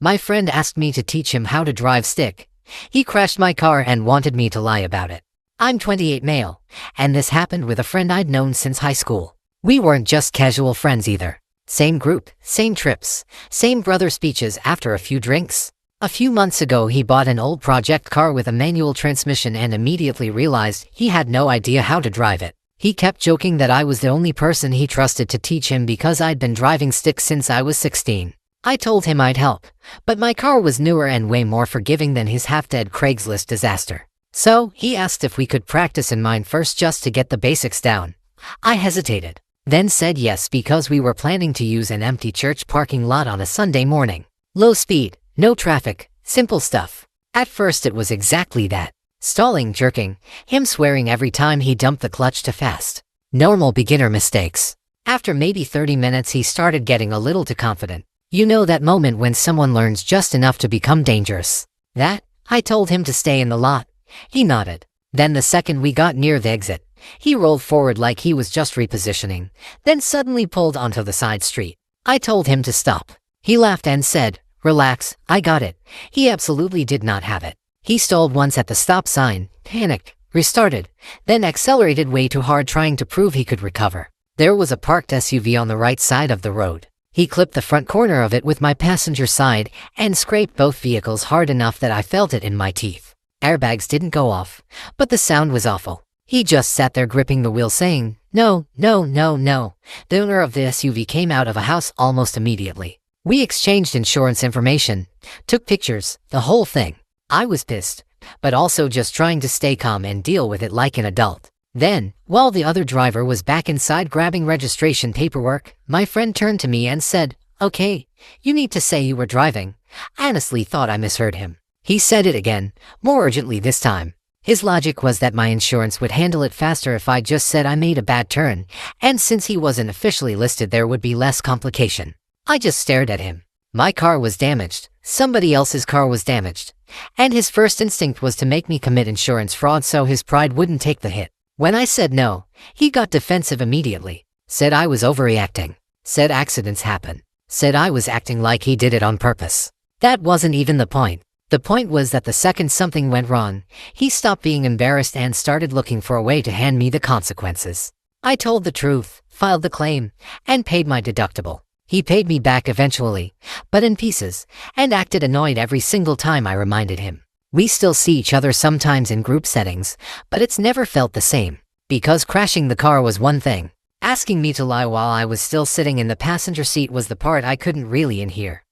My friend asked me to teach him how to drive stick. He crashed my car and wanted me to lie about it. I'm 28 male, and this happened with a friend I'd known since high school. We weren't just casual friends either. Same group, same trips, same brother speeches after a few drinks. A few months ago he bought an old project car with a manual transmission and immediately realized he had no idea how to drive it. He kept joking that I was the only person he trusted to teach him because I'd been driving stick since I was 16. I told him I'd help, but my car was newer and way more forgiving than his half-dead Craigslist disaster. So, he asked if we could practice in mine first just to get the basics down. I hesitated, then said yes because we were planning to use an empty church parking lot on a Sunday morning. Low speed, no traffic, simple stuff. At first it was exactly that. Stalling, jerking, him swearing every time he dumped the clutch too fast. Normal beginner mistakes. After maybe 30 minutes he started getting a little too confident. You know that moment when someone learns just enough to become dangerous. I told him to stay in the lot. He nodded. Then the second we got near the exit, he rolled forward like he was just repositioning, then suddenly pulled onto the side street. I told him to stop. He laughed and said, "Relax, I got it." He absolutely did not have it. He stalled once at the stop sign, panicked, restarted, then accelerated way too hard trying to prove he could recover. There was a parked SUV on the right side of the road. He clipped the front corner of it with my passenger side and scraped both vehicles hard enough that I felt it in my teeth. Airbags didn't go off, but the sound was awful. He just sat there gripping the wheel saying, "No, no, no, no." The owner of the SUV came out of a house almost immediately. We exchanged insurance information, took pictures, the whole thing. I was pissed, but also just trying to stay calm and deal with it like an adult. Then, while the other driver was back inside grabbing registration paperwork, my friend turned to me and said, "Okay, you need to say you were driving." I honestly thought I misheard him. He said it again, more urgently this time. His logic was that my insurance would handle it faster if I just said I made a bad turn, and since he wasn't officially listed there would be less complication. I just stared at him. My car was damaged, somebody else's car was damaged, and his first instinct was to make me commit insurance fraud so his pride wouldn't take the hit. When I said no, he got defensive immediately, said I was overreacting, said accidents happen, said I was acting like he did it on purpose. That wasn't even the point. The point was that the second something went wrong, he stopped being embarrassed and started looking for a way to hand me the consequences. I told the truth, filed the claim, and paid my deductible. He paid me back eventually, but in pieces, and acted annoyed every single time I reminded him. We still see each other sometimes in group settings, but it's never felt the same. Because crashing the car was one thing. Asking me to lie while I was still sitting in the passenger seat was the part I couldn't really hear.